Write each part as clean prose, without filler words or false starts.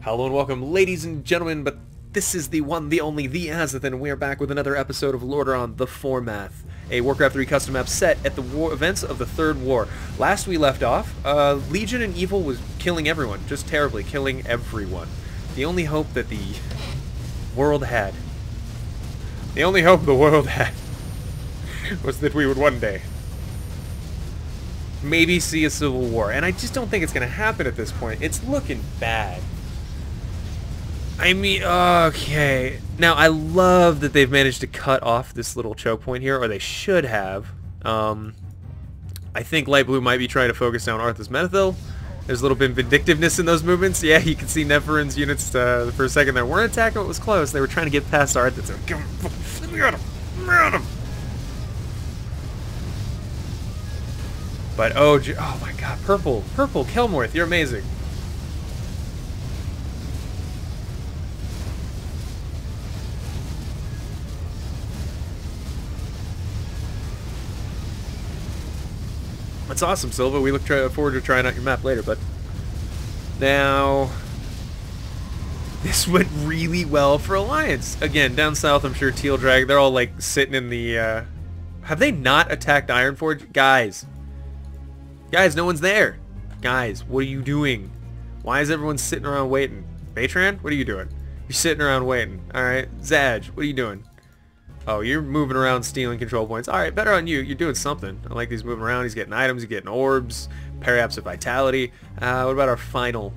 Hello and welcome, ladies and gentlemen, but this is the one, the only, the Azothan, and we are back with another episode of Lordaeron, the Foremath, a Warcraft 3 custom map set at the events of the Third War. Last we left off, Legion and Evil was killing everyone, just terribly, killing everyone. The only hope that the world had, was that we would one day maybe see a civil war, and I just don't think it's going to happen at this point. It's looking bad. I mean, okay. Now, I love that they've managed to cut off this little choke point here, or they should have. I think Light Blue might be trying to focus down Arthas Menethil. There's a little bit of vindictiveness in those movements. Yeah, you can see Nepherin's units for a second there weren't attacking. It was close. They were trying to get past Arthas. Let me at him. Let me at him. But, oh my god, Purple, Kelmorth, you're amazing. That's awesome, Silva. We look forward to trying out your map later, but now this went really well for Alliance. Again, down south, I'm sure Teal Drag, they're all like sitting in the, have they not attacked Ironforge? Guys, no one's there. Guys, what are you doing? Why is everyone sitting around waiting? Batran, what are you doing? You're sitting around waiting. Alright, Zaj, what are you doing? Oh, you're moving around stealing control points. Alright, better on you. You're doing something. I like these moving around. He's getting items. He's getting orbs. Periapts of Vitality. What about our final?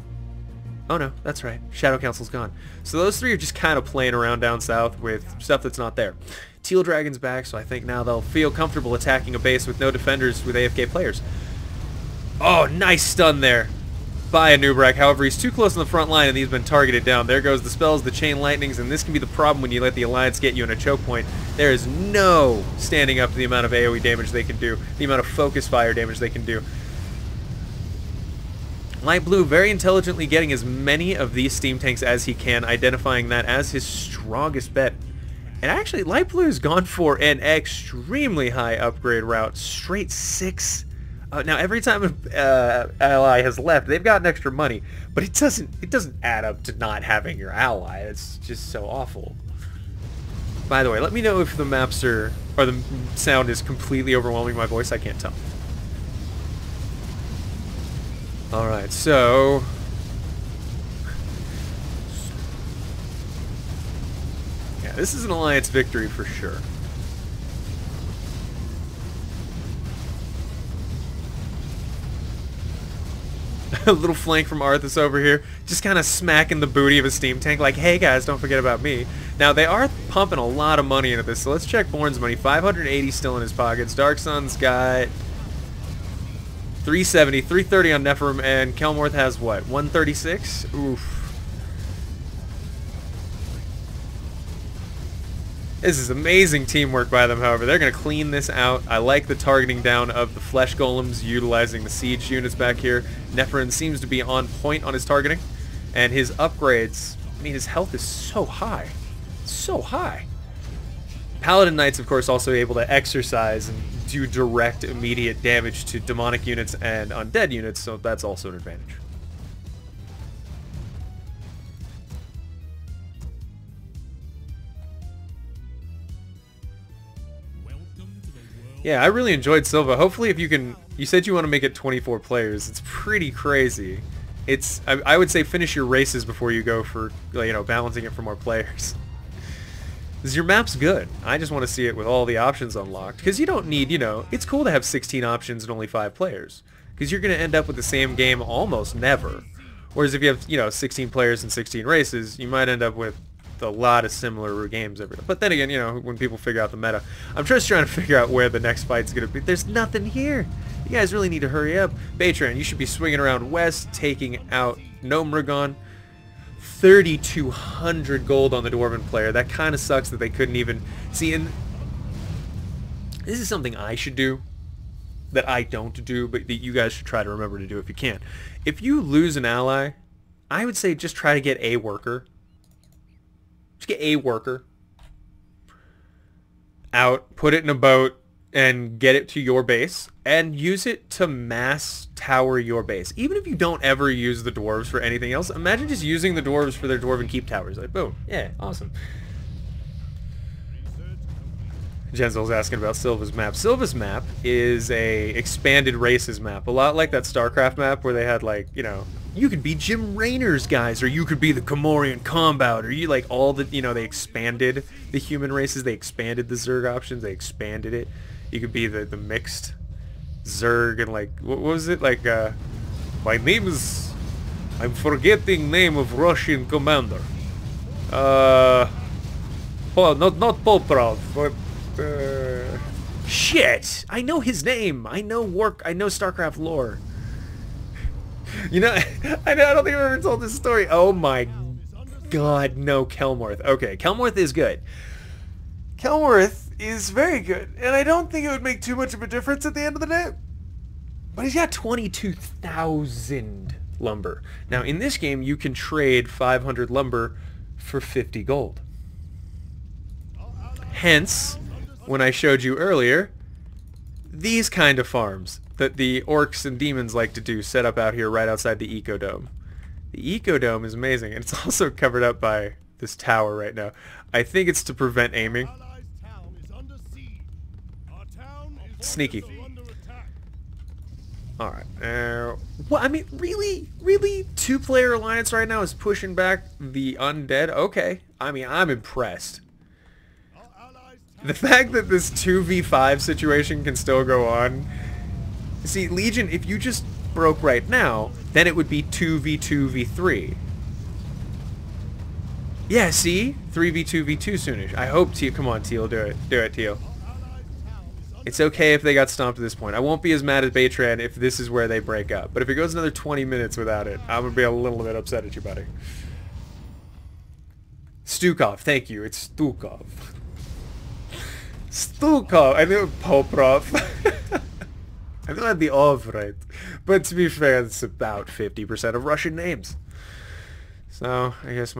Oh no, that's right. Shadow Council's gone. So those three are just kind of playing around down south with stuff that's not there. Teal Dragon's back, so I think now they'll feel comfortable attacking a base with no defenders with AFK players. Oh, nice stun there by a Nubrak. However, he's too close on the front line and he's been targeted down. There goes the spells, the chain lightnings, and this can be the problem when you let the Alliance get you in a choke point. There is no standing up to the amount of AoE damage they can do, the amount of focus fire damage they can do. Light Blue very intelligently getting as many of these steam tanks as he can, identifying that as his strongest bet. And actually, Light Blue has gone for an extremely high upgrade route, straight 6. Now every time an ally has left, they've gotten extra money, but it doesn't add up to not having your ally. It's just so awful. By the way, let me know if the maps or the sound is completely overwhelming my voice. I can't tell. All right, so yeah, this is an Alliance victory for sure. A little flank from Arthas over here, just kind of smacking the booty of a steam tank like, hey guys, don't forget about me. Now, they are pumping a lot of money into this, so let's check Born's money. 580 still in his pockets. Dark Sun's got 370, 330 on Nephirim, and Kelmorth has what, 136? Oof. This is amazing teamwork by them, however. They're going to clean this out. I like the targeting down of the flesh golems, utilizing the siege units back here. Nephirim seems to be on point on his targeting. And his upgrades, I mean, his health is so high. So high. Paladin Knights, of course, also able to exercise and do direct, immediate damage to demonic units and undead units, so that's also an advantage. Yeah, I really enjoyed Silva. Hopefully if you can... You said you want to make it 24 players. It's pretty crazy. It's... I would say finish your races before you go for, you know, balancing it for more players. Because your map's good. I just want to see it with all the options unlocked. Because you don't need, you know... It's cool to have 16 options and only 5 players. Because you're going to end up with the same game almost never. Whereas if you have, you know, 16 players and 16 races, you might end up with a lot of similar games every day. But then again, you know, when people figure out the meta, I'm just trying to figure out where the next fight's going to be. There's nothing here. You guys really need to hurry up. Batran, you should be swinging around west, taking out Gnomragon. 3,200 gold on the Dwarven player. That kind of sucks that they couldn't even... See, and this is something I should do that I don't do, but that you guys should try to remember to do if you can. If you lose an ally, I would say just try to get a worker. Just get a worker out, put it in a boat, and get it to your base and use it to mass tower your base. Even if you don't ever use the dwarves for anything else, imagine just using the dwarves for their dwarven keep towers. Like, boom. Yeah, awesome. Jenzel's asking about Silva's map. Silva's map is a expanded races map. A lot like that StarCraft map where they had, like, you know, you could be Jim Raynor's guys, or you could be the Comorian Combat, or you, like, all the, you know, they expanded the human races. They expanded the Zerg options. They expanded it. You could be the mixed Zerg and, like, what was it? Like, my name is... I'm forgetting name of Russian commander. Well, not Poprov, but... shit! I know his name. I know StarCraft lore. You know, I don't think I've ever told this story. Oh my god, no, Kelmorth. Okay, Kelmorth is good. Kelmorth is very good, and I don't think it would make too much of a difference at the end of the day. But he's got 22,000 lumber. Now, in this game, you can trade 500 lumber for 50 gold. Hence, when I showed you earlier, these kind of farms that the orcs and demons like to do set up out here right outside the Ecodome. The Ecodome is amazing, and it's also covered up by this tower right now. I think it's to prevent aiming. Sneaky. Alright. Well, I mean, really? Really? Two-player alliance right now is pushing back the undead? Okay. I mean, I'm impressed. The fact that this 2v5 situation can still go on... See, Legion, if you just broke right now, then it would be 2v2v3. Yeah, see? 3v2v2 soonish. I hope Teal... Come on, Teal, do it. Do it, Teal. It's okay if they got stomped at this point. I won't be as mad at Baytran if this is where they break up. But if it goes another 20 minutes without it, I'm going to be a little bit upset at you, buddy. Stukov, thank you. It's Stukov. Stukov. I knew Poprov. I knew I had the ov right. But to be fair, it's about 50% of Russian names. So, I guess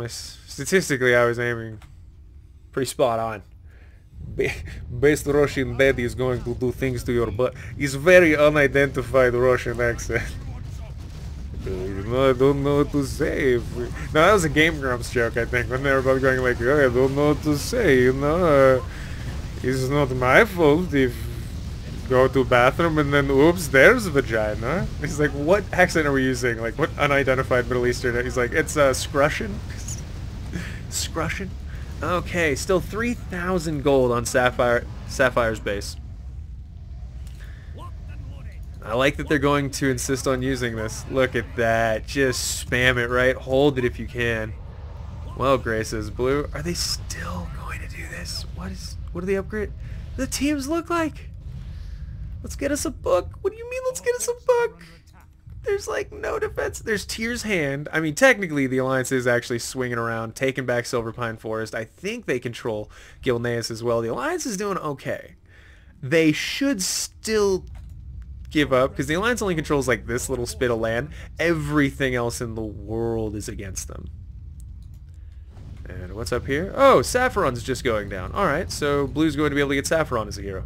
statistically I was aiming pretty spot on. Best Russian daddy is going to do things to your butt. He's very unidentified Russian accent. I don't know what to say. No, that was a Game Grumps joke, I think, when they were both going like, oh, I don't know what to say, you know. It's not my fault if go to bathroom and then, oops, there's a vagina. He's like, what accent are we using? Like, what unidentified Middle Eastern? He's like, it's Scrushian? Scrushian? Okay, still 3,000 gold on Sapphire's base. I like that they're going to insist on using this. Look at that. Just spam it, right? Hold it if you can. Well, Gray says, Blue, are they still going to do this? What do the upgrade? The teams look like? Let's get us a book. What do you mean, let's get us a book? There's like no defense. There's Tyr's Hand. I mean, technically the Alliance is actually swinging around, taking back Silverpine Forest. I think they control Gilneas as well. The Alliance is doing okay. They should still give up, because the Alliance only controls like this little spit of land. Everything else in the world is against them. And what's up here? Oh, Sapphiron's just going down. Alright, so Blue's going to be able to get Sapphiron as a hero.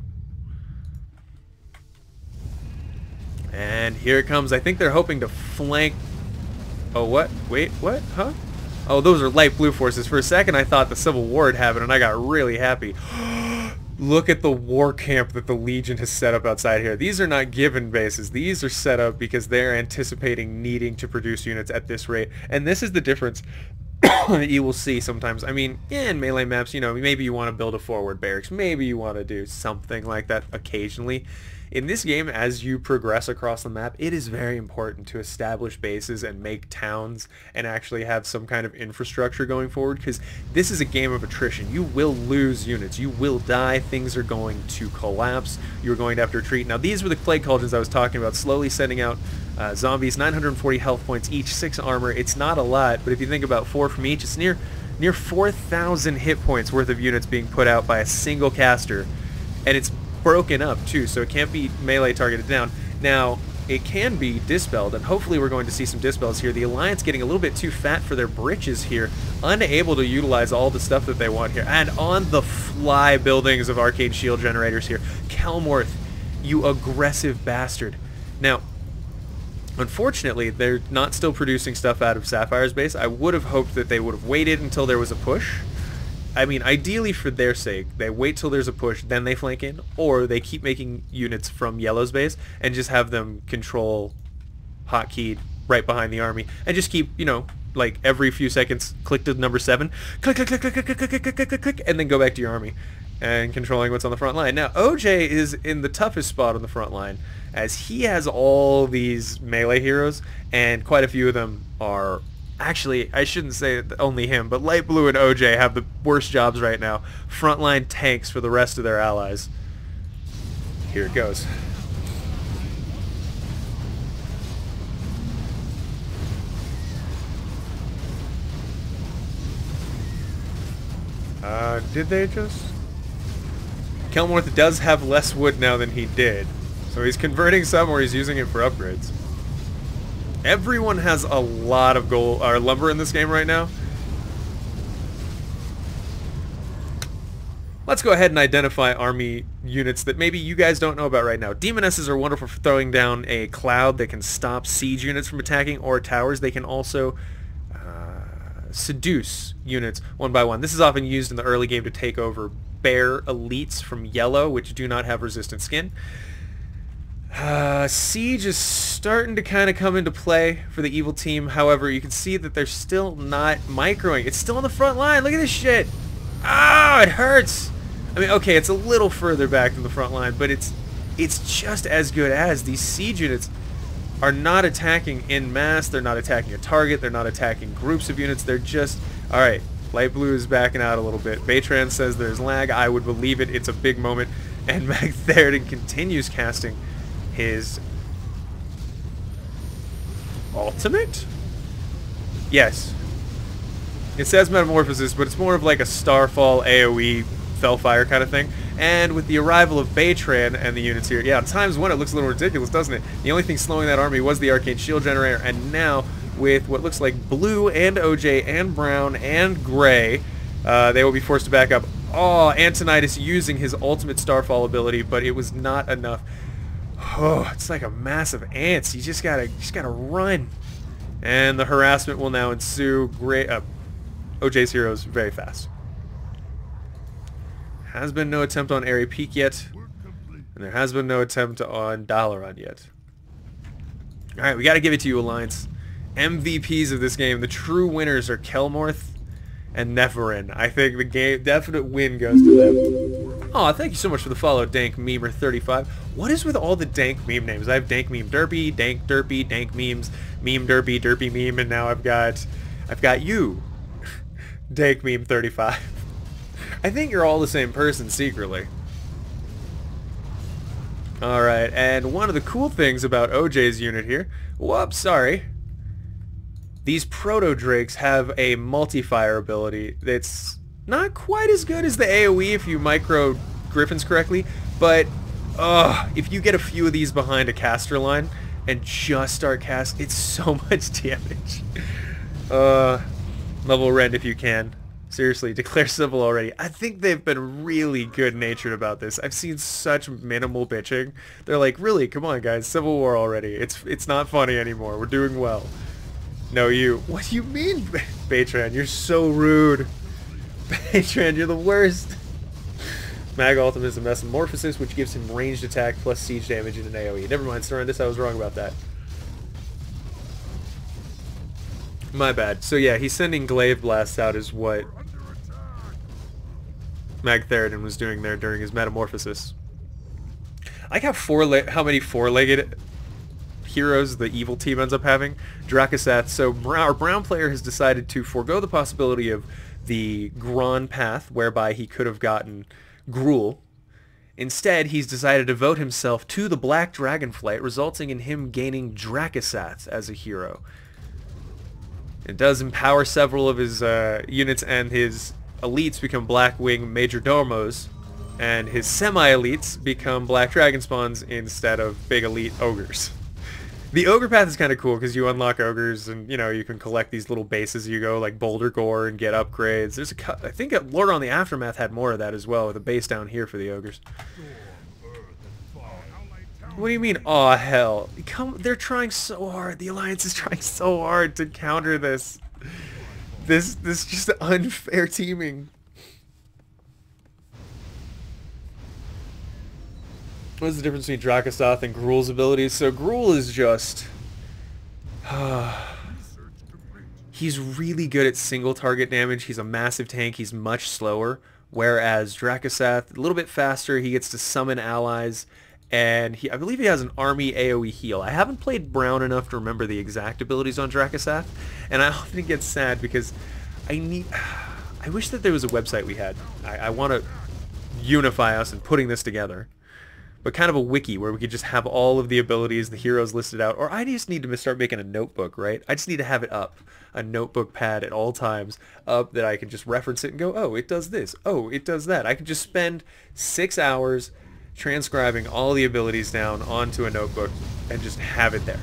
And here it comes. I think they're hoping to flank... Oh, what? Wait, what? Huh? Oh, those are light blue forces. For a second, I thought the Civil War had happened, and I got really happy. Look at the war camp that the Legion has set up outside here. These are not given bases. These are set up because they're anticipating needing to produce units at this rate. And this is the difference that you will see sometimes. I mean, in melee maps, you know, maybe you want to build a forward barracks. Maybe you want to do something like that occasionally. In this game, as you progress across the map, it is very important to establish bases and make towns and actually have some kind of infrastructure going forward, because this is a game of attrition. You will lose units. You will die. Things are going to collapse. You're going to have to retreat. Now, these were the Plague Cauldrons I was talking about, slowly sending out zombies, 940 health points each, 6 armor. It's not a lot, but if you think about 4 from each, it's near 4,000 hit points worth of units being put out by a single caster, and it's broken up too, so it can't be melee targeted down. Now, it can be dispelled, and hopefully we're going to see some dispels here. The Alliance getting a little bit too fat for their britches here, unable to utilize all the stuff that they want here, and on the fly buildings of arcade shield generators here. Kelmorth, you aggressive bastard. Now, unfortunately, they're not still producing stuff out of Sapphire's base. I would have hoped that they would have waited until there was a push. I mean, ideally for their sake, they wait till there's a push, then they flank in, or they keep making units from Yellow's base and just have them control hotkeyed right behind the army, and just keep, you know, like every few seconds, click to number 7, click, click, click, click, click, click, click, click, click, click, click, and then go back to your army and controlling what's on the front line. Now, OJ is in the toughest spot on the front line, as he has all these melee heroes, and quite a few of them are... Actually, I shouldn't say only him, but Light Blue and OJ have the worst jobs right now. Frontline tanks for the rest of their allies. Here it goes. Did they just... Kelmorth does have less wood now than he did. So he's converting some, or he's using it for upgrades. Everyone has a lot of gold or lumber in this game right now. Let's go ahead and identify army units that maybe you guys don't know about right now. Demonesses are wonderful for throwing down a cloud that can stop siege units from attacking, or towers. They can also seduce units one by one. This is often used in the early game to take over bear elites from Yellow, which do not have resistant skin. Siege is starting to kind of come into play for the evil team. However, you can see that they're still not microing. It's still on the front line. Look at this shit. Ah, it hurts. I mean, okay, it's a little further back than the front line, but it's just as good as. These siege units are not attacking en masse. They're not attacking a target. They're not attacking groups of units. They're just... Alright, Light Blue is backing out a little bit. Baytran says there's lag. I would believe it. It's a big moment. And Magtheridon continues casting his ultimate? Yes. It says Metamorphosis, but it's more of like a Starfall AoE Fellfire kind of thing. And with the arrival of Baytran and the units here, yeah, at times when it looks a little ridiculous, doesn't it? The only thing slowing that army was the Arcane Shield Generator, and now with what looks like Blue and OJ and Brown and Gray, they will be forced to back up. Oh, Antonidas using his ultimate Starfall ability, but it was not enough. Oh, it's like a mass of ants. You just gotta run. And the harassment will now ensue. Great, OJ's heroes very fast. Has been no attempt on Airy Peak yet, and there has been no attempt on Dalaran yet. All right, we got to give it to you, Alliance. MVPs of this game, the true winners are Kelmorth and Neferin. I think the game definite win goes to them. Aw, thank you so much for the follow, Dank Memer 35. What is with all the dank meme names? I have Dank Meme Derpy, Dank Derpy, Dank Memes, Meme Derpy, Derpy Meme, and now I've got you, Dank Meme 35. I think you're all the same person secretly. Alright, and one of the cool things about OJ's unit here... Whoops, sorry. These Proto-Drakes have a multi-fire ability that's not quite as good as the AoE if you micro Griffins correctly, but if you get a few of these behind a caster line and just start cast, it's so much damage. Level Rend if you can. Seriously, declare civil already. I think they've been really good-natured about this. I've seen such minimal bitching. They're like, really, come on guys, civil war already. It's not funny anymore. We're doing well. No, you. What do you mean, Baytran? You're so rude. Baytran, you're the worst. Mag Ultimate is a Metamorphosis, which gives him ranged attack plus siege damage in an AoE. Never mind, Surrendus, I was wrong about that. My bad. So yeah, he's sending Glaive Blasts out is what Magtheridon was doing there during his Metamorphosis. I got how many four-legged heroes the evil team ends up having. Dracosath. So our brown player has decided to forego the possibility of the Gron path, whereby he could have gotten Gruul. Instead, he's decided to devote himself to the Black Dragonflight, resulting in him gaining Dracosath as a hero. It does empower several of his units, and his elites become Blackwing Majordomos, and his semi-elites become Black Dragon Spawns instead of big elite ogres. The ogre path is kind of cool because you unlock ogres and, you know, you can collect these little bases as you go, like Boulder Gore, and get upgrades. There's I think Lordaeron the Aftermath had more of that as well, with a base down here for the ogres. What do you mean, aw, hell? They're trying so hard. The Alliance is trying so hard to counter this. This just unfair teaming. What's the difference between Dracosath and Gruul's abilities? So Gruul is just... he's really good at single target damage. He's a massive tank. He's much slower. Whereas Dracosath, a little bit faster. He gets to summon allies. And I believe he has an army AoE heal. I haven't played Brown enough to remember the exact abilities on Dracosath. And I often get sad because I wish that there was a website we had. I want to unify us in putting this together. But kind of a wiki where we could just have all of the abilities, the heroes listed out. Or I just need to start making a notebook, right? I just need to have it up. A notebook pad at all times up that I can just reference it and go, oh, it does this. Oh, it does that. I could just spend 6 hours transcribing all the abilities down onto a notebook and just have it there.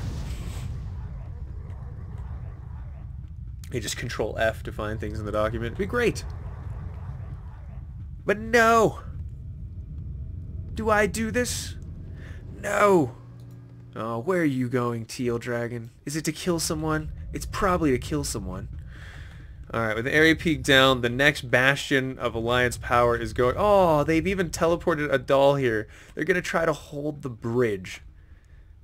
You just control F to find things in the document. It'd be great. But no! Do I do this? No! Oh, where are you going, Teal Dragon? Is it to kill someone? It's probably to kill someone. Alright, with the area peak down, the next bastion of Alliance power is going... Oh, they've even teleported a doll here. They're going to try to hold the bridge.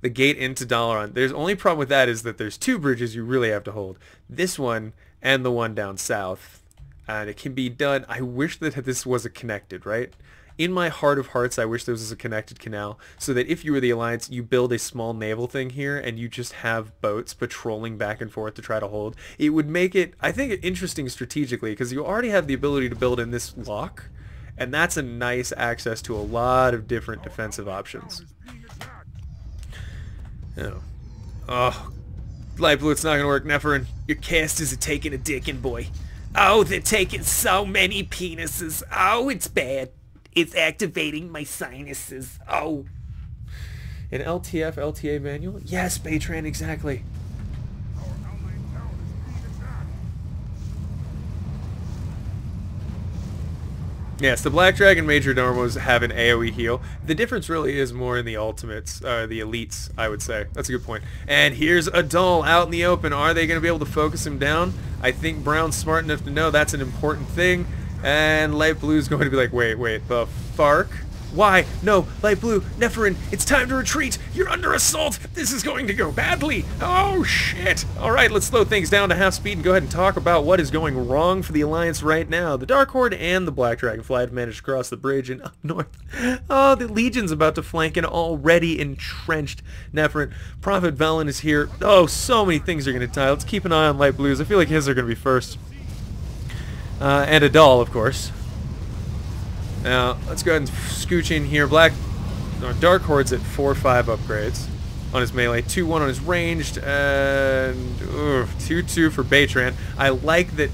The gate into Dalaran. There's only problem with that is that there's 2 bridges you really have to hold. This one and the one down south. And it can be done... I wish that this was a connected, right? In my heart of hearts, I wish there was a connected canal, so that if you were the Alliance, you build a small naval thing here, and you just have boats patrolling back and forth to try to hold. It would make it, I think, interesting strategically, because you already have the ability to build in this lock, and that's a nice access to a lot of different defensive options. Oh, light blue, it's not going to work, Neferin. Your casters are taking a dickin', boy. Oh, they're taking so many penises. Oh, it's bad. It's activating my sinuses. Oh. An LTF, LTA manual? Yes, Baytran, exactly. Yes, the Black Dragon Major Normos have an AoE heal. The difference really is more in the ultimates, the elites, I would say. That's a good point. And here's a doll out in the open. Are they going to be able to focus him down? I think Brown's smart enough to know that's an important thing. And Light Blue's going to be like, wait, the Fark? Why? No, Light Blue, Neferin, it's time to retreat! You're under assault! This is going to go badly! Oh, shit! Alright, let's slow things down to half speed and go ahead and talk about what is going wrong for the Alliance right now. The Dark Horde and the Black Dragonfly have managed to cross the bridge and up north. Oh, the Legion's about to flank an already entrenched Neferin. Prophet Velen is here. Oh, so many things are going to die. Let's keep an eye on Light Blues. I feel like his are going to be first. And a doll, of course. Now, let's go ahead and scooch in here. Dark Horde's at 4-5 upgrades on his melee, 2-1 on his ranged, and 2-2 for Baytran. I like that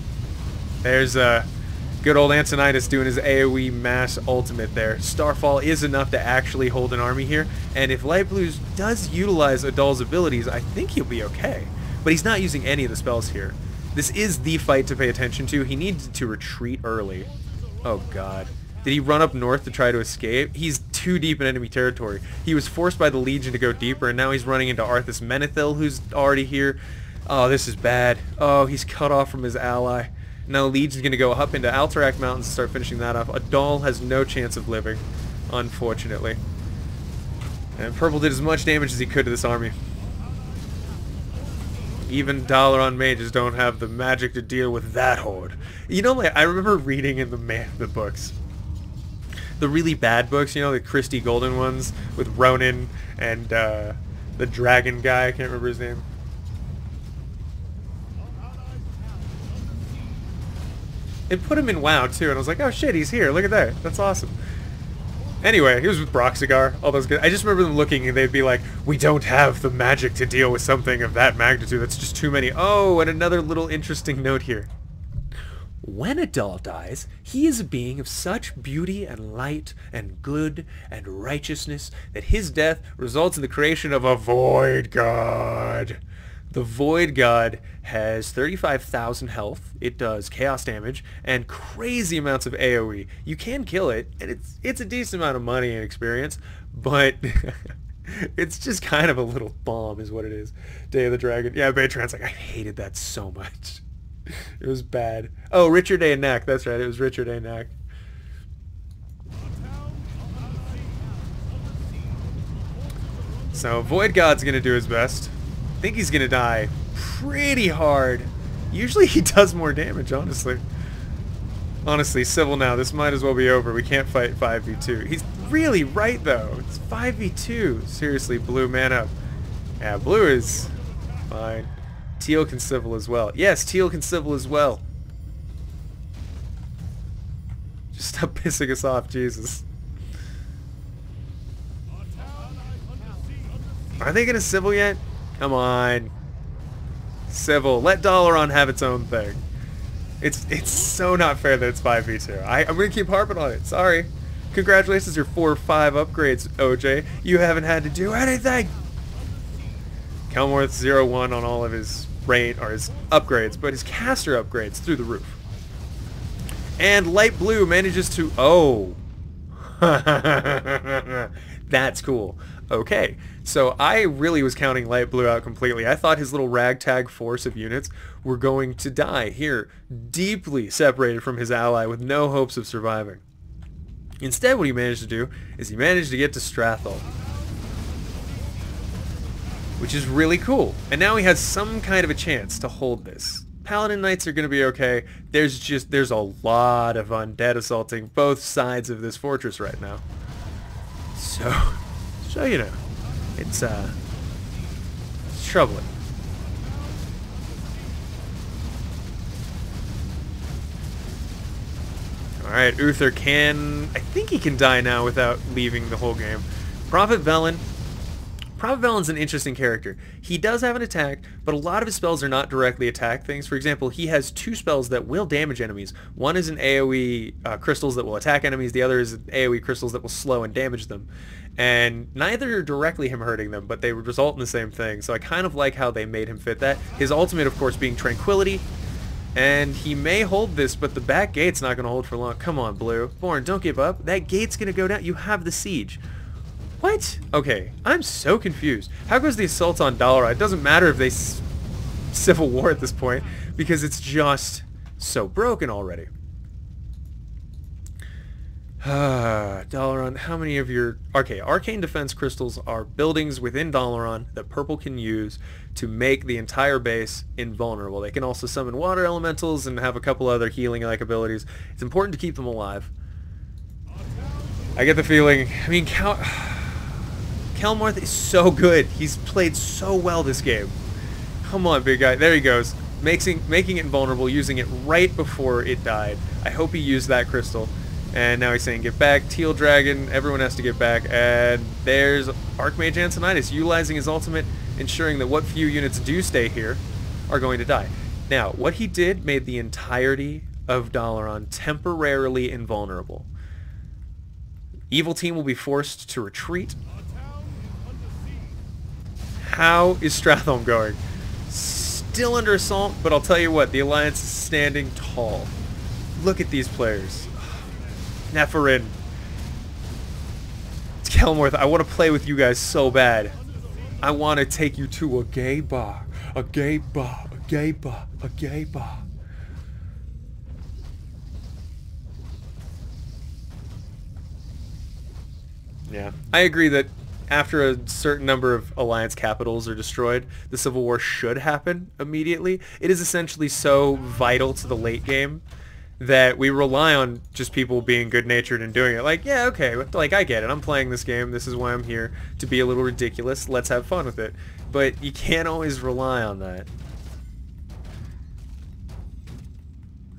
there's good old Antonidas doing his AoE mass ultimate there. Starfall is enough to actually hold an army here, and if Light Blues does utilize Adal's abilities, I think he'll be okay. But he's not using any of the spells here. This is the fight to pay attention to. He needs to retreat early. Oh, God. Did he run up north to try to escape? He's too deep in enemy territory. He was forced by the Legion to go deeper, and now he's running into Arthas Menethil, who's already here. Oh, this is bad. Oh, he's cut off from his ally. Now Legion's going to go up into Alterac Mountains and start finishing that off. Adal has no chance of living, unfortunately. And Purple did as much damage as he could to this army. Even Dalaran mages don't have the magic to deal with that horde. You know, like, I remember reading in the books. The really bad books, you know, the Christie Golden ones with Ronan and the dragon guy, I can't remember his name. It put him in WoW too, and I was like, oh shit, he's here, look at that, that's awesome. Anyway, he was with Broxigar, all those good. I just remember them looking and they'd be like, we don't have the magic to deal with something of that magnitude, that's just too many. Oh, and another little interesting note here. When a doll dies, he is a being of such beauty and light and good and righteousness that his death results in the creation of a void god. The void god has 35,000 health, it does chaos damage, and crazy amounts of AoE. You can kill it, and it's a decent amount of money and experience, but it's just kind of a little bomb is what it is. Day of the Dragon. Yeah, Baytran's like, I hated that so much. It was bad. Oh, Richard A. Knack. That's right. It was Richard A. Knack. So Void God's going to do his best. I think he's going to die pretty hard. Usually he does more damage, honestly. Honestly, Civil now. This might as well be over. We can't fight 5v2. He's really right, though. It's 5v2. Seriously, Blue, man up. Yeah, Blue is fine. Teal can Civil as well. Yes, Teal can Civil as well. Just stop pissing us off, Jesus. Are they gonna Civil yet? Come on. Civil. Let Dalaran have its own thing. It's so not fair that it's 5v2. I'm gonna keep harping on it. Sorry. Congratulations, your 4 or 5 upgrades, OJ. You haven't had to do anything. Kelmorth 0-1 on all of his rate or his upgrades, but his caster upgrades through the roof. And Light Blue manages to... Oh. That's cool. Okay, so I really was counting Light Blue out completely. I thought his little ragtag force of units were going to die here, deeply separated from his ally with no hopes of surviving. Instead, what he managed to do is he managed to get to Strathal, which is really cool. And now he has some kind of a chance to hold this. Paladin Knights are going to be okay. There's a lot of undead assaulting both sides of this fortress right now. So you know, it's troubling. Alright, Uther I think he can die now without leaving the whole game. Prophet Velen. Prophet Velen's an interesting character. He does have an attack, but a lot of his spells are not directly attack things. For example, he has 2 spells that will damage enemies. One is an AoE crystals that will attack enemies. The other is AoE crystals that will slow and damage them. And neither are directly him hurting them, but they would result in the same thing. So I kind of like how they made him fit that. His ultimate, of course, being Tranquility. And he may hold this, but the back gate's not going to hold for long. Come on, Blue. Born, don't give up. That gate's going to go down. You have the siege. What? Okay, I'm so confused. How goes the assault on Dalaran? It doesn't matter if they civil war at this point, because it's just so broken already. Dalaran, how many of your... Okay, arcane defense crystals are buildings within Dalaran that purple can use to make the entire base invulnerable. They can also summon water elementals and have a couple other healing-like abilities. It's important to keep them alive. I get the feeling... I mean, Kelmorth is so good. He's played so well this game. Come on, big guy. There he goes. Making it invulnerable, using it right before it died. I hope he used that crystal. And now he's saying, get back, Teal Dragon, everyone has to get back. And there's Archmage Antonidas utilizing his ultimate, ensuring that what few units do stay here are going to die. Now, what he did made the entirety of Dalaran temporarily invulnerable. Evil team will be forced to retreat. How is Stratholme going? Still under assault, but I'll tell you what, the Alliance is standing tall. Look at these players. Neferin. It's Kelmorth. I want to play with you guys so bad. I want to take you to a gay bar. A gay bar. A gay bar. A gay bar. Yeah. I agree that after a certain number of Alliance capitals are destroyed, the Civil War should happen immediately. It is essentially so vital to the late game that we rely on just people being good-natured and doing it. Like, yeah, okay, like, I get it. I'm playing this game. This is why I'm here, to be a little ridiculous. Let's have fun with it. But you can't always rely on that.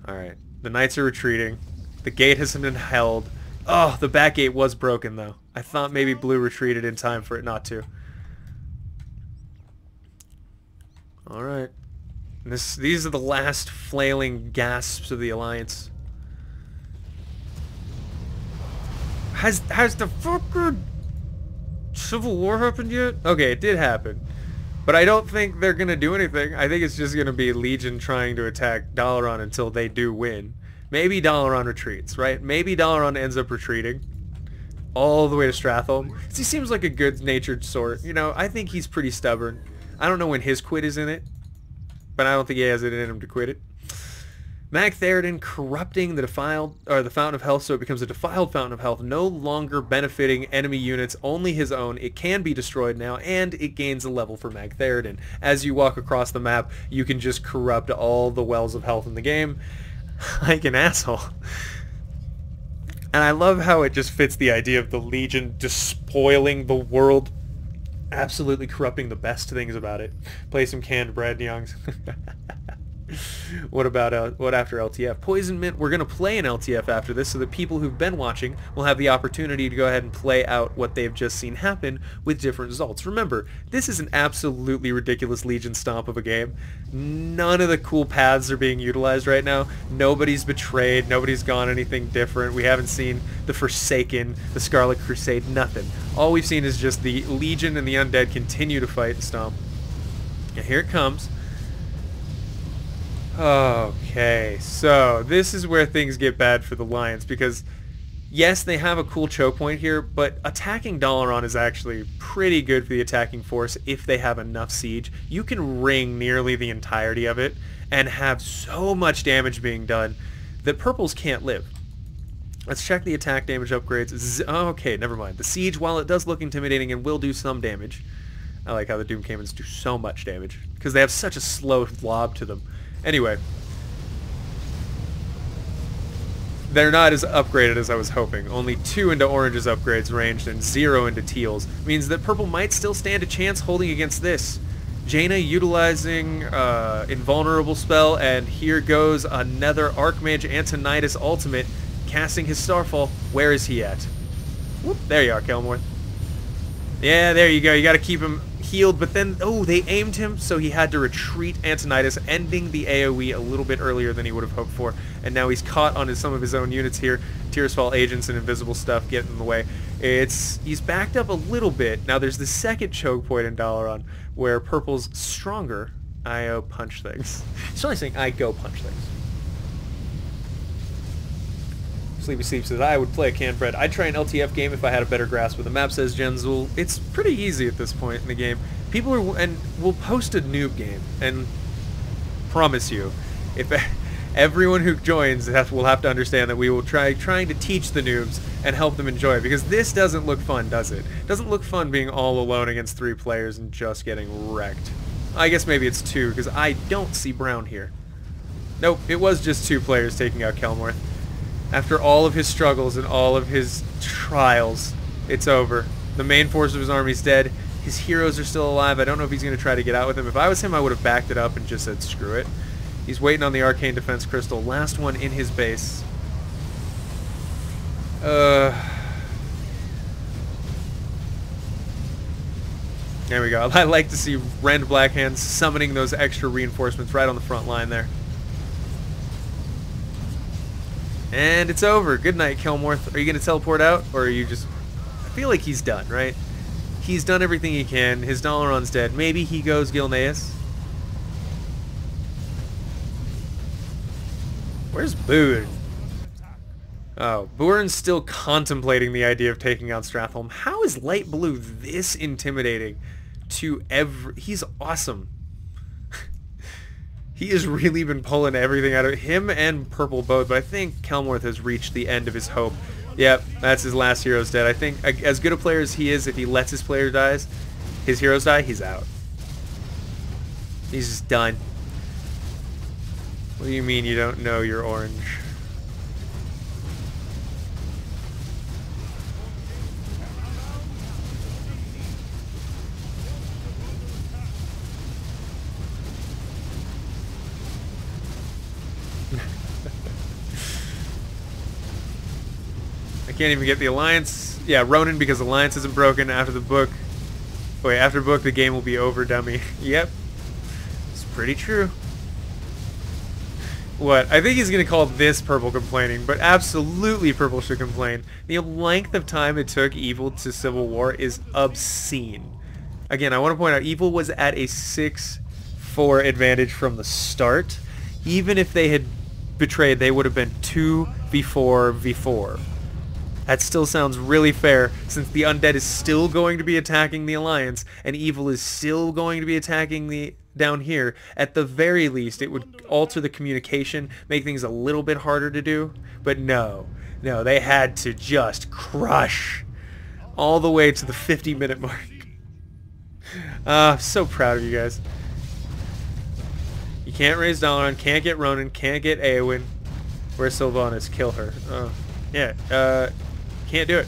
Alright, the Knights are retreating. The gate hasn't been held. Oh, the back gate was broken, though. I thought maybe Blue retreated in time for it not to. Alright. These are the last flailing gasps of the Alliance. Has the fucking Civil War happened yet? Okay, it did happen. But I don't think they're going to do anything. I think it's just going to be Legion trying to attack Dalaran until they do win. Maybe Dalaran retreats, right? Maybe Dalaran ends up retreating all the way to Stratholme. He seems like a good-natured sort. You know, I think he's pretty stubborn. I don't know when his quit is in it, but I don't think he has it in him to quit it. Magtheridon corrupting the defiled, or the Fountain of Health, so it becomes a defiled Fountain of Health, no longer benefiting enemy units, only his own. It can be destroyed now, and it gains a level for Magtheridon. As you walk across the map, you can just corrupt all the wells of health in the game, like an asshole. And I love how it just fits the idea of the Legion despoiling the world, absolutely corrupting the best things about it. Play some canned bread, youngs. What about what after LTF? Poison Mint, we're going to play an LTF after this so that people who've been watching will have the opportunity to go ahead and play out what they've just seen happen with different results. Remember, this is an absolutely ridiculous Legion stomp of a game. None of the cool paths are being utilized right now. Nobody's betrayed. Nobody's gone anything different. We haven't seen the Forsaken, the Scarlet Crusade, nothing. All we've seen is just the Legion and the Undead continue to fight and stomp. And here it comes. Okay, so this is where things get bad for the Lions, because yes, they have a cool choke point here, but attacking Dalaran is actually pretty good for the attacking force if they have enough siege. You can ring nearly the entirety of it and have so much damage being done that purples can't live. Let's check the attack damage upgrades. Okay, never mind. The siege, while it does look intimidating and will do some damage, I like how the Doom Cannons do so much damage because they have such a slow lob to them. Anyway, they're not as upgraded as I was hoping. Only 2 into orange's upgrades ranged and 0 into teal's. Means that purple might still stand a chance holding against this. Jaina utilizing invulnerable spell, and here goes another Archmage Antonidas ultimate, casting his Starfall. Where is he at? Whoop, there you are, Kelmorth. Yeah, there you go. You got to keep him healed, but then, oh, they aimed him, so he had to retreat Antonidas, ending the AoE a little bit earlier than he would have hoped for, and now he's caught on some of his own units here. Tearsfall agents and invisible stuff getting in the way. He's backed up a little bit. Now there's the second choke point in Dalaran, where purple's stronger. I punch things. It's only saying I go punch things. Sleepy Sleep says, I would play a canned bread. I'd try an LTF game if I had a better grasp. But the map says Genzul. It's pretty easy at this point in the game. People are, and we'll post a noob game, and promise you, if everyone who joins will have to understand that we will trying to teach the noobs and help them enjoy it, because this doesn't look fun, does it? It doesn't look fun being all alone against 3 players and just getting wrecked. I guess maybe it's 2, because I don't see Brown here. Nope, it was just 2 players taking out Kelmorth. After all of his struggles and all of his trials, it's over. The main force of his army's dead. His heroes are still alive. I don't know if he's going to try to get out with him. If I was him, I would have backed it up and just said, screw it. He's waiting on the Arcane Defense Crystal. Last one in his base. There we go. I like to see Rend Blackhands summoning those extra reinforcements right on the front line there. And it's over. Good night, Kelmorth. Are you going to teleport out, or are you just... I feel like he's done, right? He's done everything he can. His Dalaran's dead. Maybe he goes Gilneas. Where's Boone? Oh, Buren's still contemplating the idea of taking out Stratholme. How is Light Blue this intimidating to every... He's awesome. He has really been pulling everything out of him and Purple both, but I think Kelmorth has reached the end of his hope. Yep, that's his last hero's dead. I think as good a player as he is, if he lets his player dies, his heroes die, he's out. He's just done. What do you mean you don't know you're orange? Can't even get the Alliance. Yeah, Ronin, because Alliance isn't broken after the book. Wait, after book, the game will be over, dummy. Yep. It's pretty true. What? I think he's going to call this Purple complaining, but absolutely Purple should complain. The length of time it took Evil to Civil War is obscene. Again, I want to point out, Evil was at a 6-4 advantage from the start. Even if they had betrayed, they would have been 2v4v4. That still sounds really fair, since the Undead is still going to be attacking the Alliance, and Evil is still going to be attacking the down here. At the very least, it would alter the communication, make things a little bit harder to do. But no, they had to just crush all the way to the 50-minute mark. So proud of you guys. You can't raise Dalaran, can't get Ronan, can't get Eowyn. Where's Sylvanas? Kill her. Yeah, can't do it.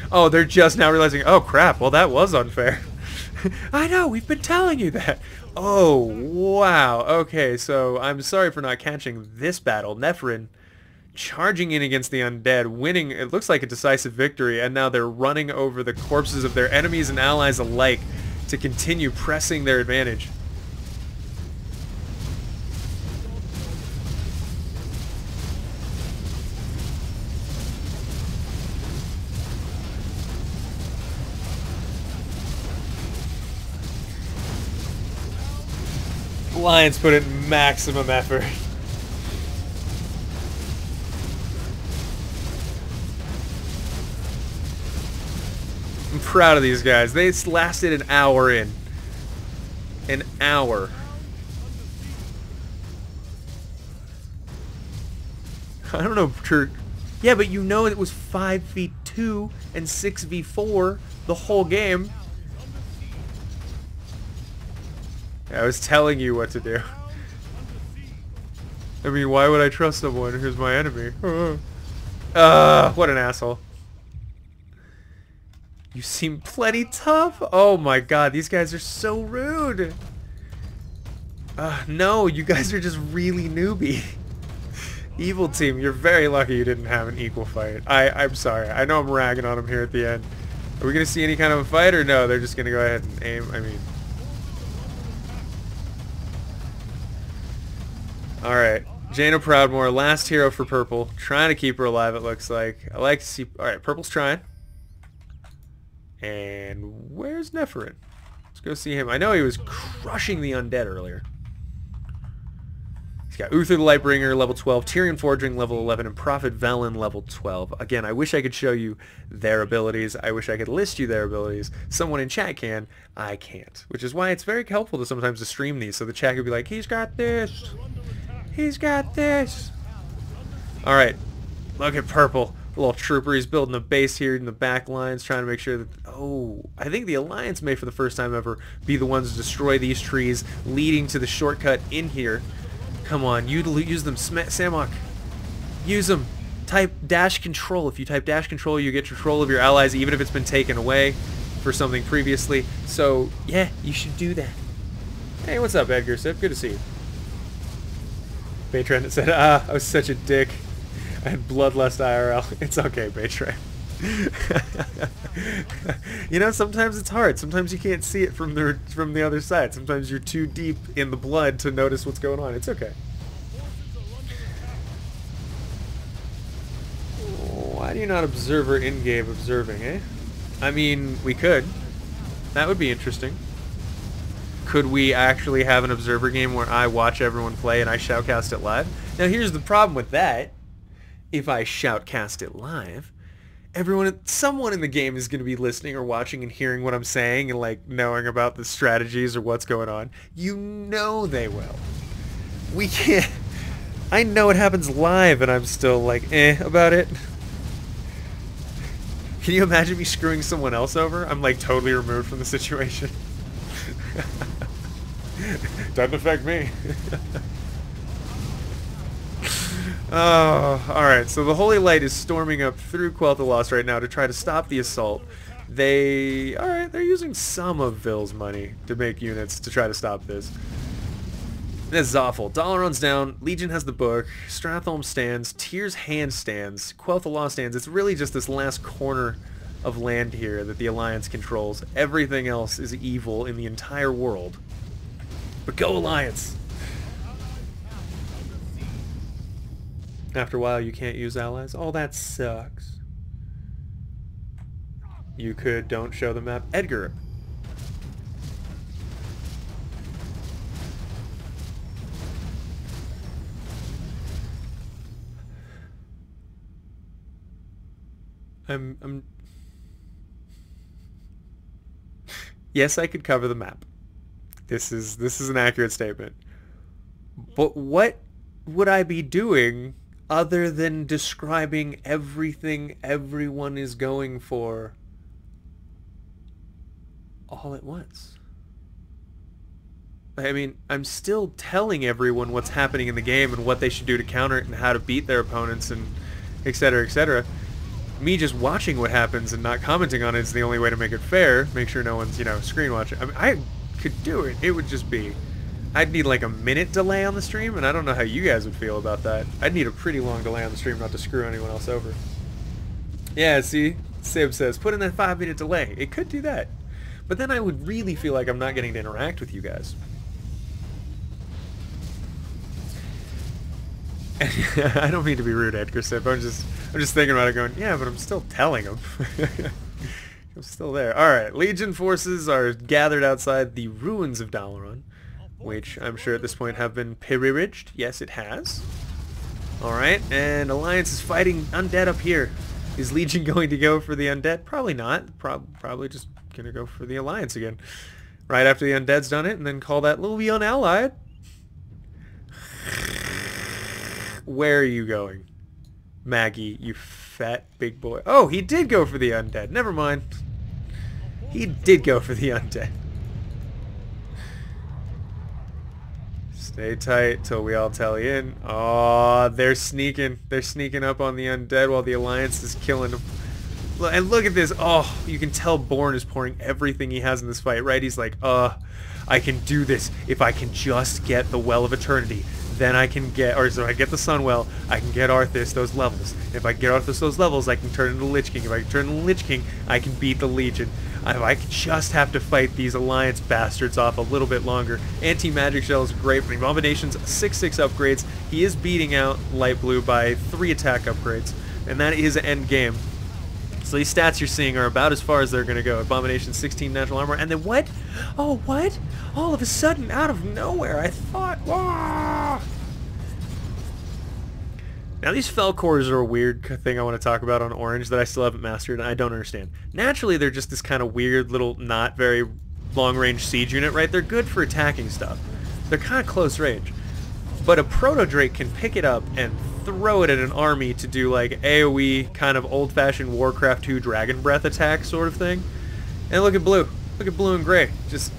Oh, they're just now realizing, oh crap, well that was unfair. I know, we've been telling you that. Oh, wow. Okay, so I'm sorry for not catching this battle. Nephren charging in against the Undead, winning, it looks like a decisive victory, and now they're running over the corpses of their enemies and allies alike to continue pressing their advantage. Lions put in maximum effort. I'm proud of these guys. They lasted an hour in. An hour. I don't know, Kurt. Yeah, but you know it was 5v2 and 6v4 the whole game. I was telling you what to do. I mean, why would I trust someone who's my enemy? What an asshole. You seem plenty tough. Oh my god, these guys are so rude. No, you guys are just really newbie. Evil team, you're very lucky you didn't have an equal fight. I'm sorry. I know I'm ragging on them here at the end. Are we going to see any kind of a fight, or no? They're just going to go ahead and aim. I mean... Alright, Jaina Proudmoore, last hero for Purple. Trying to keep her alive, it looks like. I like to see... Alright, Purple's trying. And where's Nephren? Let's go see him. I know he was crushing the Undead earlier. He's got Uther the Lightbringer, level 12, Tyrion Forging, level 11, and Prophet Velen, level 12. Again, I wish I could show you their abilities. I wish I could list you their abilities. Someone in chat can. I can't. Which is why it's very helpful to sometimes to stream these, so the chat could be like, he's got this. He's got this. Alright. Look at Purple. A little trooper. He's building a base here in the back lines, trying to make sure that... Oh, I think the Alliance may, for the first time ever, be the ones to destroy these trees, leading to the shortcut in here. Come on, use them. Samok. Use them. Type dash control. If you type dash control, you get control of your allies, even if it's been taken away for something previously. So, yeah, you should do that. Hey, what's up, Edgar Sip? Good to see you. Baytran said, I was such a dick. I had bloodlust IRL. It's okay, Baytran. You know, sometimes it's hard. Sometimes you can't see it from the other side. Sometimes you're too deep in the blood to notice what's going on. It's okay. Why do you not observer in-game observing, eh? I mean, we could. That would be interesting. Could we actually have an observer game where I watch everyone play and I shoutcast it live? Now here's the problem with that. If I shoutcast it live, someone in the game is going to be listening or watching and hearing what I'm saying and like knowing about the strategies or what's going on. You know they will. We can't... I know it happens live and I'm still like, about it. Can you imagine me screwing someone else over? I'm like totally removed from the situation. Doesn't affect me. Oh, alright, so the Holy Light is storming up through Quel'Thalas right now to try to stop the assault. Alright, they're using some of Vil's money to make units to try to stop this. This is awful. Dalaran's down, Legion has the book, Stratholme stands, Tyr's hand stands, Quel'Tha Law stands. It's really just this last corner of land here that the Alliance controls. Everything else is evil in the entire world. But go Alliance! After a while you can't use allies? Oh, that sucks. You could don't show the map. Edgar. I'm Yes, I could cover the map. This is an accurate statement. But what would I be doing other than describing everything everyone is going for all at once? I mean, I'm still telling everyone what's happening in the game and what they should do to counter it and how to beat their opponents and etc, etc. Me just watching what happens and not commenting on it is the only way to make it fair. Make sure no one's, screen watching. I mean, I could do it. It would just be... I'd need like a minute delay on the stream, and I don't know how you guys would feel about that. I'd need a pretty long delay on the stream not to screw anyone else over. Yeah, see? Sib says, put in that 5-minute delay. It could do that. But then I would really feel like I'm not getting to interact with you guys. I don't mean to be rude, Edgar Sib. I'm just thinking about it going, yeah, but I'm still telling him. I'm still there. Alright, Legion forces are gathered outside the ruins of Dalaran, which I'm sure at this point have been pillaged. Yes, it has. Alright, and Alliance is fighting undead up here. Is Legion going to go for the undead? Probably not. Probably just going to go for the Alliance again. Right after the undead's done it, and then call that little unallied. Where are you going? Maggie, you fat big boy. Oh, he did go for the undead. Never mind. He did go for the undead. Stay tight till we all tally in. Oh, they're sneaking. They're sneaking up on the undead while the Alliance is killing them. And look at this. Oh, you can tell Born is pouring everything he has in this fight, right? He's like, I can do this if I can just get the Well of Eternity. Then I can get, or so I get the Sunwell, I can get Arthas those levels. If I get Arthas those levels, I can turn into Lich King. If I can turn into Lich King, I can beat the Legion. If I just have to fight these Alliance bastards off a little bit longer. Anti-Magic Shell is great, but Abomination's 6/6 upgrades. He is beating out Light Blue by 3 attack upgrades, and that is end game. So these stats you're seeing are about as far as they're going to go. Abomination 16 natural armor, and then what? Oh, what? All of a sudden, out of nowhere, I thought, whoa! Now these Fel Cores are a weird thing I want to talk about on Orange that I still haven't mastered, and I don't understand. Naturally, they're just this kind of weird little, not very long-range siege unit, right? They're good for attacking stuff. They're kind of close range. But a Proto-Drake can pick it up and throw it at an army to do like AoE kind of old-fashioned Warcraft 2 Dragon Breath attack sort of thing. And look at Blue. Look at Blue and Gray.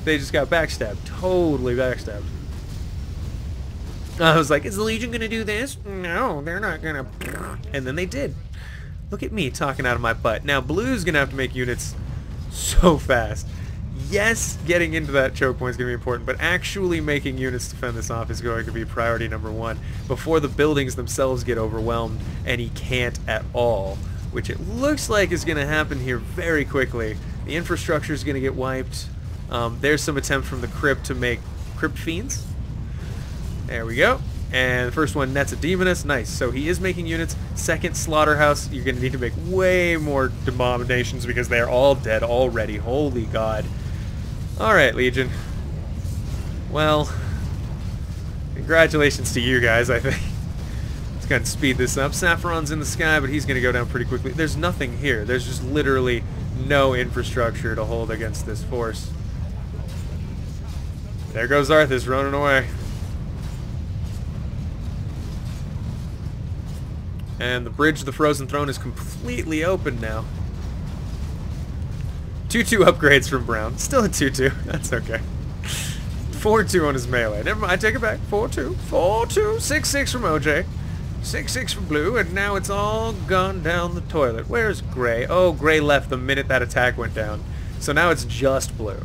They just got backstabbed. Totally backstabbed. I was like, is the Legion going to do this? No, they're not going to. And then they did. Look at me talking out of my butt. Now Blue's going to have to make units so fast. Yes, getting into that choke point is going to be important, but actually making units to fend this off is going to be priority number 1 before the buildings themselves get overwhelmed, and he can't at all, which it looks like is going to happen here very quickly. The infrastructure is going to get wiped. There's some attempt from the Crypt to make Crypt Fiends. There we go. And the first one nets a Demoness. Nice. So he is making units. Second Slaughterhouse, you're going to need to make way more Abominations because they're all dead already. Holy God. Alright, Legion. Well, congratulations to you guys, I think. Let's go ahead and speed this up. Saffron's in the sky, but he's going to go down pretty quickly. There's nothing here. There's just literally no infrastructure to hold against this force. There goes Arthas running away. And the bridge to the Frozen Throne is completely open now. 2/2 upgrades from Brown. Still a 2/2. That's okay. 4/2 on his melee. Never mind, I take it back. 4/2. 4/2. 6/6 from OJ. 6/6 from Blue, and now it's all gone down the toilet. Where's Gray? Oh, Gray left the minute that attack went down. So now it's just Blue.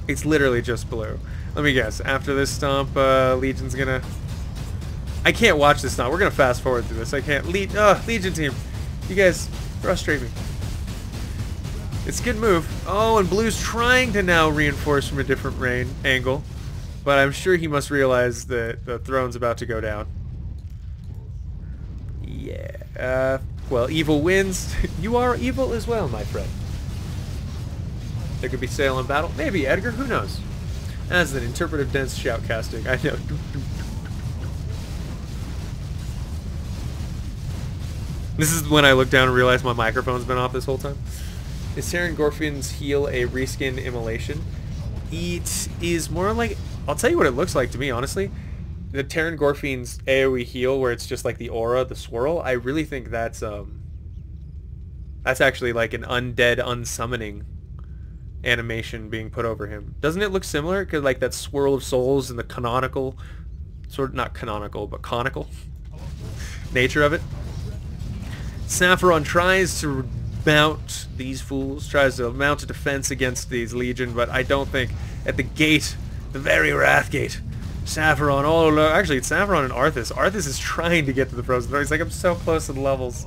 It's literally just Blue. Let me guess. After this stomp, Legion's gonna... I can't watch this stomp. We're gonna fast forward through this. I can't. Legion team. You guys frustrate me. It's a good move. Oh, and Blue's trying to now reinforce from a different angle. But I'm sure he must realize that the throne's about to go down. Yeah. Well, evil wins. You are evil as well, my friend. There could be sail in battle. Maybe, Edgar. Who knows? As an interpretive dense shoutcasting. I know. This is when I look down and realize my microphone's been off this whole time. Is Terran Gorfin's heal a reskin immolation? It is more like... I'll tell you what it looks like to me, honestly. The Terran Gorfin's AoE heal, where it's just like the aura, the swirl, I really think that's actually like an undead unsummoning animation being put over him. Doesn't it look similar? Because like that swirl of souls and the canonical, sort of not canonical, but conical nature of it. Sapphiron tries to mount these fools, tries to mount a defense against these Legion, but I don't think at the gate, the very Wrath Gate, Sapphiron, actually it's Sapphiron and Arthas. Arthas is trying to get to the Frozen Throne. He's like, I'm so close to the levels,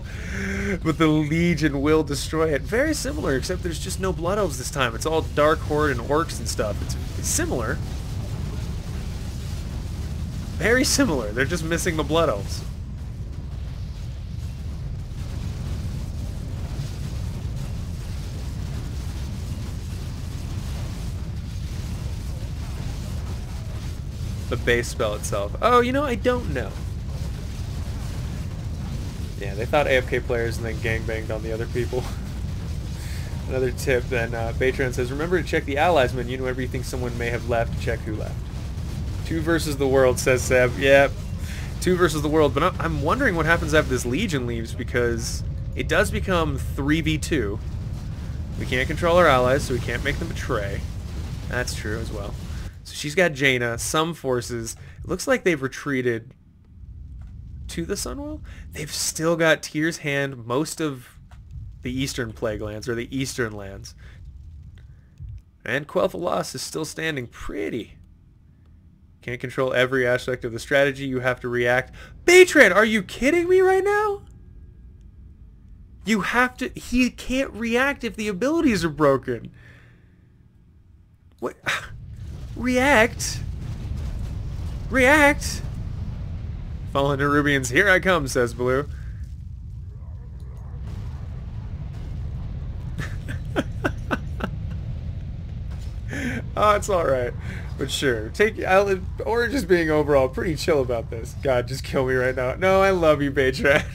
but the Legion will destroy it. Very similar, except there's just no Blood Elves this time. It's all Dark Horde and Orcs and stuff. It's similar. Very similar. They're just missing the Blood Elves. The base spell itself. Oh, you know, I don't know. Yeah, they thought AFK players and then gangbanged on the other people. Another tip then, Batron says, remember to check the allies menu whenever you think someone may have left, check who left. 2 versus the world, says Seb. Yep, 2 versus the world, but I'm wondering what happens after this Legion leaves, because it does become 3v2. We can't control our allies, so we can't make them betray. That's true as well. So she's got Jaina, some forces. It looks like they've retreated to the Sunwell. They've still got Tyr's Hand most of the Eastern Plague Lands, or the Eastern lands. And Quel'Thalas is still standing pretty. Can't control every aspect of the strategy. You have to react. Batran, are you kidding me right now? You have to... He can't react if the abilities are broken. What... React. React. Fallen Nerubians, here I come, says Blue. Oh, it's alright. But sure. Or just being overall pretty chill about this. God, just kill me right now. No, I love you, Batran.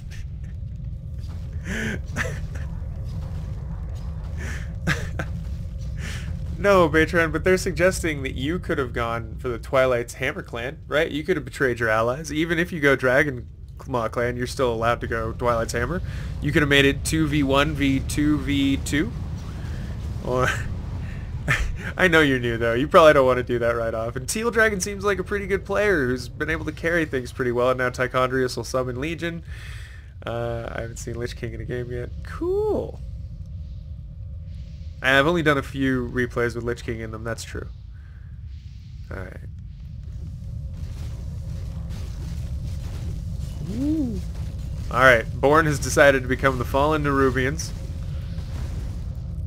No, Batran, but they're suggesting that you could have gone for the Twilight's Hammer Clan, right? You could have betrayed your allies. Even if you go Dragon Claw Clan, you're still allowed to go Twilight's Hammer. You could have made it 2v1 v2v2. Or... I know you're new, though. You probably don't want to do that right off. And Teal Dragon seems like a pretty good player who's been able to carry things pretty well. And now Tichondrius will summon Legion. I haven't seen Lich King in a game yet. Cool. I've only done a few replays with Lich King in them, that's true. Alright. Alright, Born has decided to become the Fallen Nerubians.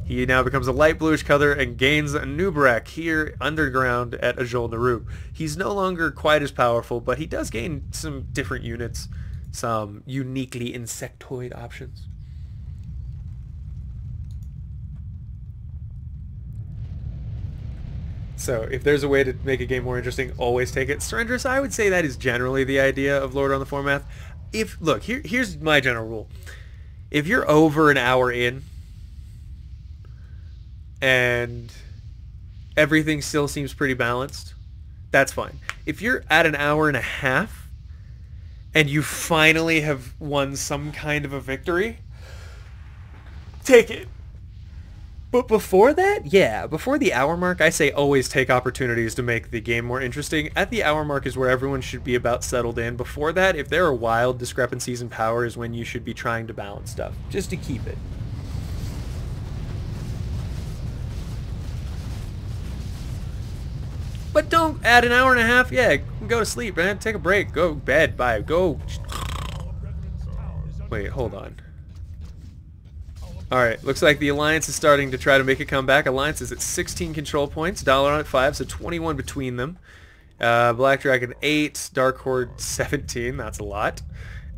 He now becomes a light bluish color and gains a Nubarak here underground at Ajol Narub. He's no longer quite as powerful, but he does gain some different units, some uniquely insectoid options. So, if there's a way to make a game more interesting, always take it. Surrendrous, I would say that is generally the idea of Lordaeron the Foremath. Look, here's my general rule. If you're over an hour in, and everything still seems pretty balanced, that's fine. If you're at an hour and a half, and you finally have won some kind of a victory, take it. But before that, yeah, before the hour mark, I say always take opportunities to make the game more interesting. At the hour mark is where everyone should be about settled in. Before that, if there are wild discrepancies in power, is when you should be trying to balance stuff, just to keep it. But don't add an hour and a half. Yeah, go to sleep, man. Take a break. Go to bed. Bye. Go. Wait, hold on. Alright, looks like the Alliance is starting to try to make a comeback. Alliance is at 16 control points. Dalaran at 5, so 21 between them. Black Dragon 8. Dark Horde 17. That's a lot.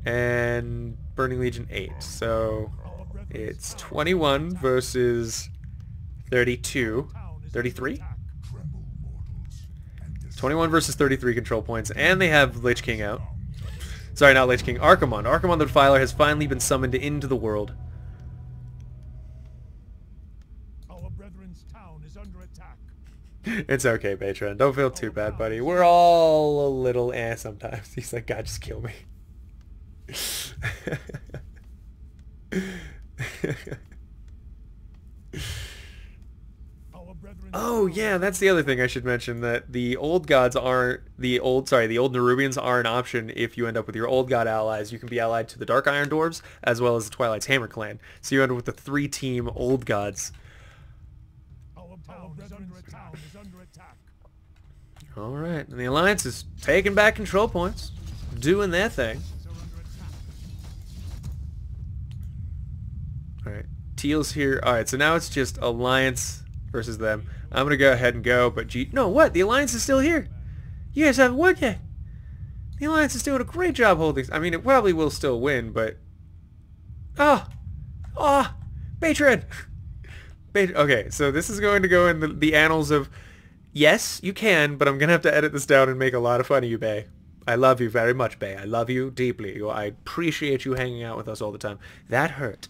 And Burning Legion 8. So it's 21 versus 32. 33? 21 versus 33 control points. And they have Lich King out. Sorry, not Lich King. Archimon. Archimon the Defiler has finally been summoned into the world. Our brethren's town is under attack. It's okay, Patron. Don't feel too bad, buddy. We're all a little sometimes. He's like, God, just kill me. Oh yeah, that's the other thing I should mention, that the old gods aren't the old Nerubians are an option if you end up with your old god allies. You can be allied to the Dark Iron Dwarves as well as the Twilight's Hammer clan. So you end up with the 3-team old gods. Alright, and the Alliance is taking back control points, doing their thing. Alright, Teal's here. Alright, so now it's just Alliance versus them. I'm gonna go ahead and go, but no, what? The Alliance is still here. You guys haven't won yet. The Alliance is doing a great job holding. I mean, it probably will still win, but Patron. Okay, so this is going to go in the annals of, yes, you can, but I'm gonna have to edit this down and make a lot of fun of you, Bay. I love you very much, Bay. I love you deeply. I appreciate you hanging out with us all the time. That hurt.